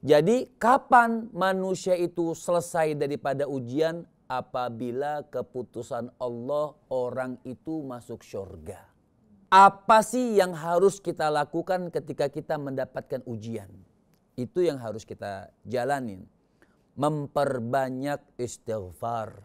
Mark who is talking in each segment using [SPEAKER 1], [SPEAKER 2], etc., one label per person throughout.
[SPEAKER 1] Jadi kapan manusia itu selesai daripada ujian? Apabila keputusan Allah orang itu masuk surga. Apa sih yang harus kita lakukan ketika kita mendapatkan ujian? Itu yang harus kita jalanin. Memperbanyak istighfar.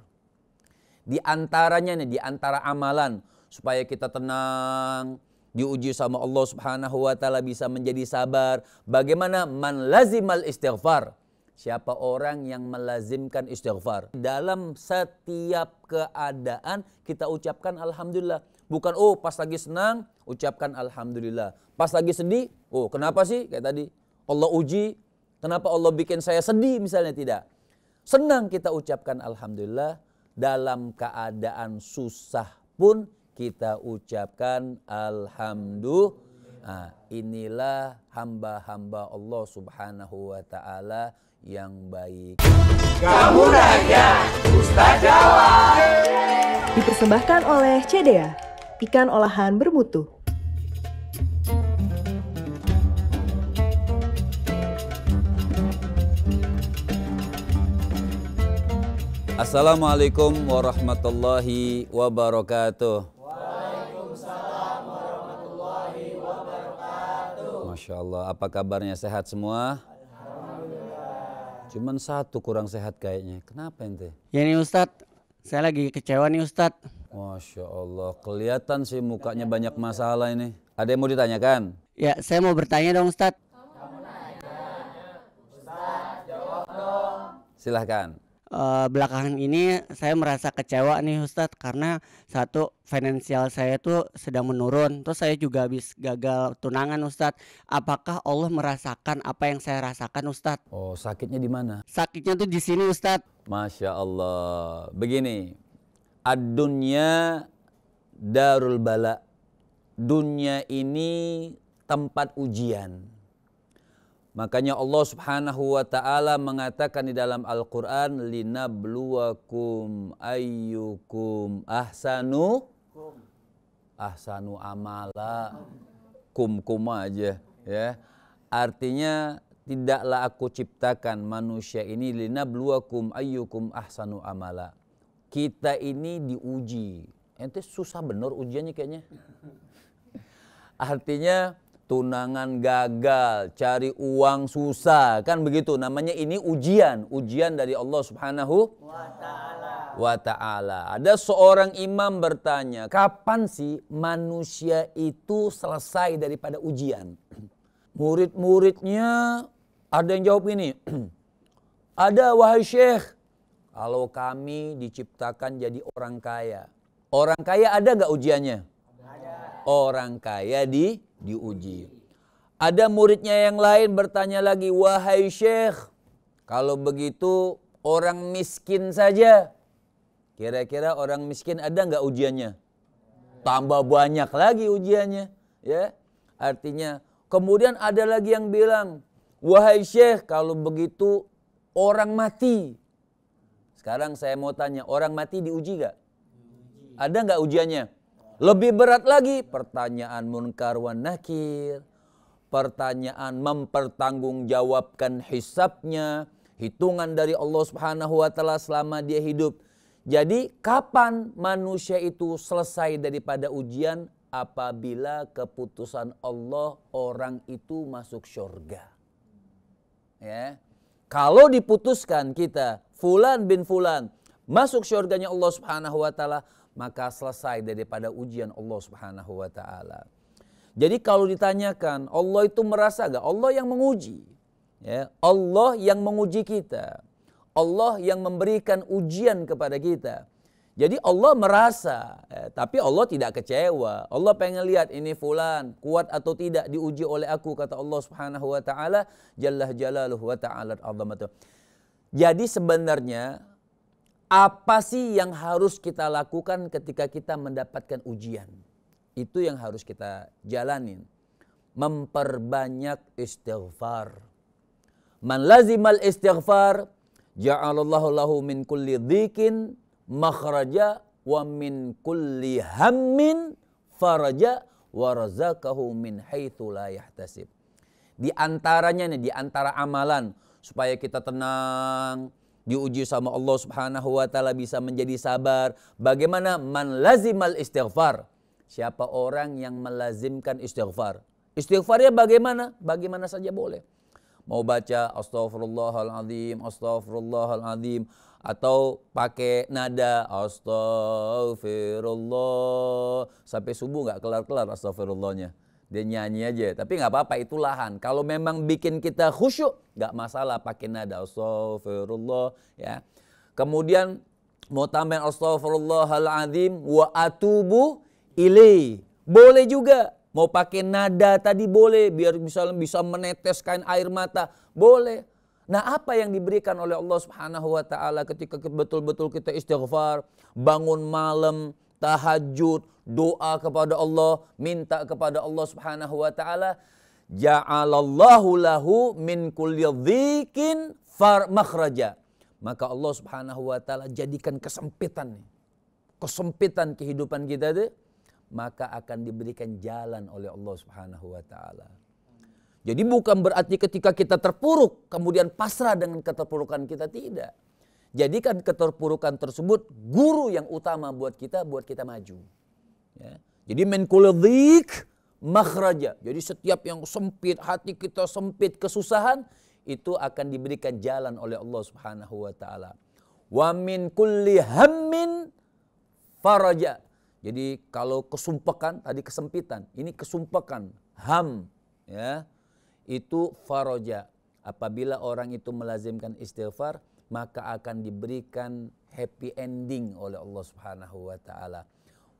[SPEAKER 1] Di antaranya nih, di antara amalan supaya kita tenang, diuji sama Allah Subhanahu wa taala, bisa menjadi sabar. Bagaimana? Man lazimal istighfar. Siapa orang yang melazimkan istighfar. Dalam setiap keadaan kita ucapkan alhamdulillah. Bukan pas lagi senang ucapkan alhamdulillah. Pas lagi sedih, kenapa sih kayak tadi Allah uji, kenapa Allah bikin saya sedih misalnya, tidak. Senang kita ucapkan alhamdulillah, dalam keadaan susah pun kita ucapkan alhamdulillah. Nah, inilah hamba-hamba Allah Subhanahu wa taala yang baik.
[SPEAKER 2] Kamu nanya, Ustaz jawab.
[SPEAKER 3] Dipersembahkan oleh CDA, ikan olahan bermutu.
[SPEAKER 1] Assalamualaikum warahmatullahi wabarakatuh.
[SPEAKER 2] Waalaikumsalam warahmatullahi wabarakatuh.
[SPEAKER 1] Masya Allah, apa kabarnya, sehat semua? Cuman satu kurang sehat kayaknya. Kenapa ente?
[SPEAKER 4] Ya nih Ustadz, saya lagi kecewa nih Ustadz.
[SPEAKER 1] Masya Allah, kelihatan sih mukanya banyak masalah ini. Ada yang mau ditanyakan?
[SPEAKER 4] Ya, saya mau bertanya dong Ustadz.
[SPEAKER 1] Silahkan.
[SPEAKER 4] Belakangan ini saya merasa kecewa nih Ustadz, karena satu, finansial saya tuh sedang menurun. Terus saya juga habis gagal tunangan Ustadz. Apakah Allah merasakan apa yang saya rasakan Ustadz?
[SPEAKER 1] Oh, sakitnya di mana?
[SPEAKER 4] Sakitnya tuh di sini Ustadz.
[SPEAKER 1] Masya Allah. Begini, ad-dunya darul bala. Dunia ini tempat ujian. Makanya Allah Subhanahu wa taala mengatakan di dalam Al-Qur'an, linabluwakum ayyukum ahsanu amala. Kum aja ya. Artinya tidaklah aku ciptakan manusia ini linabluwakum ayyukum ahsanu amala. Kita ini diuji. Ente susah bener ujiannya kayaknya. Artinya tunangan gagal, cari uang susah, kan begitu. Namanya ini ujian dari Allah Subhanahu wa taala. Ada seorang imam bertanya, kapan sih manusia itu selesai daripada ujian? Murid-muridnya ada yang jawab ini. Ada, wahai Syekh, kalau kami diciptakan jadi orang kaya. Orang kaya ada nggak ujiannya? Ada. Orang kaya diuji. Ada muridnya yang lain bertanya lagi, wahai Syekh, kalau begitu orang miskin saja. Kira-kira orang miskin ada nggak ujiannya? Tambah banyak lagi ujiannya, ya. Artinya, kemudian ada lagi yang bilang, wahai Syekh, kalau begitu orang mati. Sekarang saya mau tanya, orang mati diuji nggak? Ada nggak ujiannya? Lebih berat lagi, pertanyaan munkar wa nakir, pertanyaan mempertanggungjawabkan hisabnya, hitungan dari Allah Subhanahu wa taala selama dia hidup. Jadi kapan manusia itu selesai daripada ujian? Apabila keputusan Allah orang itu masuk surga. Ya. Kalau diputuskan kita fulan bin fulan masuk surganya Allah Subhanahu wa taala, maka selesai daripada ujian Allah Subhanahu wa taala. Jadi kalau ditanyakan, Allah itu merasa gak? Allah yang menguji. Ya, Allah yang menguji kita. Allah yang memberikan ujian kepada kita. Jadi Allah merasa, tapi Allah tidak kecewa. Allah pengen lihat ini fulan kuat atau tidak diuji oleh aku, kata Allah Subhanahu wa taala, jalla jalaluhu wa ta'ala azamatuh. Jadi sebenarnya apa sih yang harus kita lakukan ketika kita mendapatkan ujian? Itu yang harus kita jalanin. Memperbanyak istighfar. Man lazimal istighfar, ja'alallahu lahu min kulli dhikin makhraja wa min kulli hammin faraja wa razaqahu min haitsu la yahtasib. Di antaranya nih, di antara amalan supaya kita tenang, diuji sama Allah Subhanahu wa taala, bisa menjadi sabar. Bagaimana? Man lazimal istighfar. Siapa orang yang melazimkan istighfar. Istighfarnya bagaimana? Bagaimana saja boleh. Mau baca astaghfirullahaladzim, astaghfirullahaladzim, atau pakai nada astaghfirullah sampai subuh nggak kelar-kelar astaghfirullahnya. Dia nyanyi aja, tapi nggak apa-apa, itu lahan. Kalau memang bikin kita khusyuk, nggak masalah pakai nada astaghfirullah ya. Kemudian mau tambahin astaghfirullahaladzim wa atubu ilaih. Boleh juga. Mau pakai nada tadi boleh, biar misalnya bisa meneteskan air mata, boleh. Nah, apa yang diberikan oleh Allah Subhanahu wa taala ketika betul-betul kita istighfar, bangun malam, tahajud, doa kepada Allah, minta kepada Allah Subhanahu wa taala, ja'alallahu lahu min kulli dhikin makhraja. Maka Allah Subhanahu wa taala jadikan kesempitan kehidupan kita itu, maka akan diberikan jalan oleh Allah Subhanahu wa taala. Jadi bukan berarti ketika kita terpuruk kemudian pasrah dengan keterpurukan kita, tidak. Jadikan keterpurukan tersebut guru yang utama buat kita maju. Ya. Jadi min kulli dhik makhraja. Jadi setiap yang sempit, hati kita sempit, kesusahan, itu akan diberikan jalan oleh Allah Subhanahu wa taala. Wa min kulli hammin faraja. Jadi kalau kesumpekan, tadi kesempitan, ini kesumpekan, ham, ya, itu faraja. Apabila orang itu melazimkan istighfar, maka akan diberikan happy ending oleh Allah Subhanahu wa taala.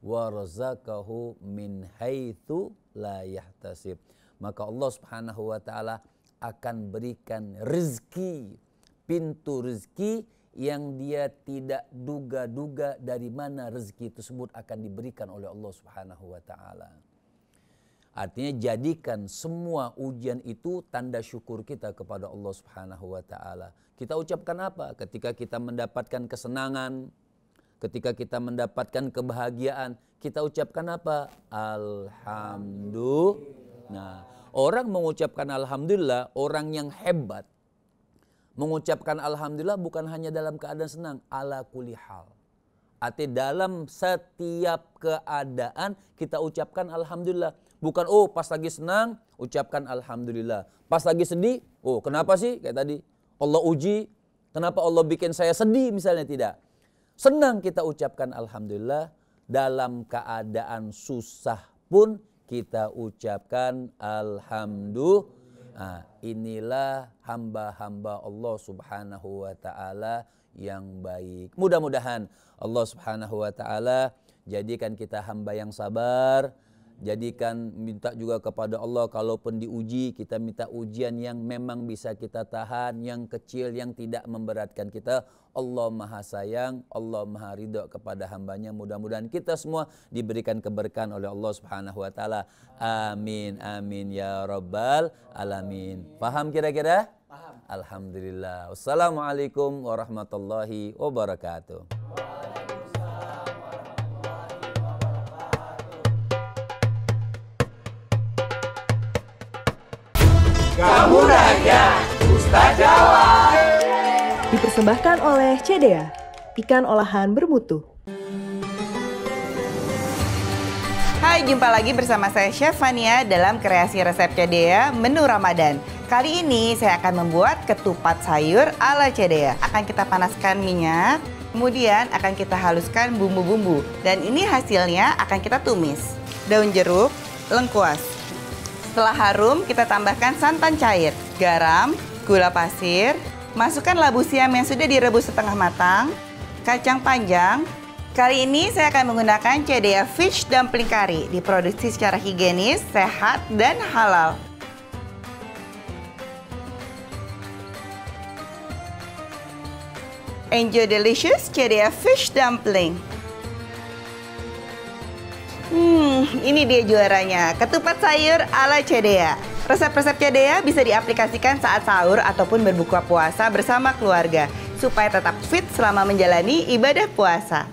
[SPEAKER 1] Wa razaqahu min haitsu la yahtasib. Maka Allah Subhanahu wa taala akan berikan rezeki, pintu rezeki yang dia tidak duga-duga dari mana rezeki tersebut akan diberikan oleh Allah Subhanahu wa taala. Artinya jadikan semua ujian itu tanda syukur kita kepada Allah Subhanahu wa taala. Kita ucapkan apa? Ketika kita mendapatkan kesenangan, ketika kita mendapatkan kebahagiaan, kita ucapkan apa? Alhamdulillah. Nah, orang mengucapkan alhamdulillah, orang yang hebat mengucapkan alhamdulillah bukan hanya dalam keadaan senang, ala kulli hal. Artinya dalam setiap keadaan kita ucapkan alhamdulillah. Bukan pas lagi senang ucapkan alhamdulillah. Pas lagi sedih, kenapa sih kayak tadi Allah uji, kenapa Allah bikin saya sedih misalnya, tidak. Senang kita ucapkan alhamdulillah, dalam keadaan susah pun kita ucapkan alhamdulillah. Nah, inilah hamba-hamba Allah Subhanahu wa taala yang baik. Mudah-mudahan Allah Subhanahu wa taala jadikan kita hamba yang sabar. Jadikan, minta juga kepada Allah kalaupun diuji, kita minta ujian yang memang bisa kita tahan, yang kecil, yang tidak memberatkan kita. Allah Maha Sayang, Allah Maha Ridho kepada hambanya. Mudah-mudahan kita semua diberikan keberkahan oleh Allah Subhanahu wa taala. Amin, amin ya rabbal alamin. Paham kira-kira? Paham. Alhamdulillah. Wassalamualaikum warahmatullahi wabarakatuh.
[SPEAKER 2] Kamu Nanya, Ustaz Jawab.
[SPEAKER 3] Dipersembahkan oleh CDA, ikan olahan bermutu.
[SPEAKER 5] Hai, jumpa lagi bersama saya Chef Fania dalam kreasi resep CDA menu Ramadan. Kali ini saya akan membuat ketupat sayur ala CDA. Akan kita panaskan minyak, kemudian akan kita haluskan bumbu-bumbu. Dan ini hasilnya akan kita tumis. Daun jeruk, lengkuas. Setelah harum, kita tambahkan santan cair, garam, gula pasir, masukkan labu siam yang sudah direbus setengah matang, kacang panjang. Kali ini saya akan menggunakan CDA Fish Dumpling Curry, diproduksi secara higienis, sehat, dan halal. Enjoy delicious CDA Fish Dumpling. Ini dia juaranya, ketupat sayur ala CDA. Resep-resep CDA bisa diaplikasikan saat sahur ataupun berbuka puasa bersama keluarga, supaya tetap fit selama menjalani ibadah puasa.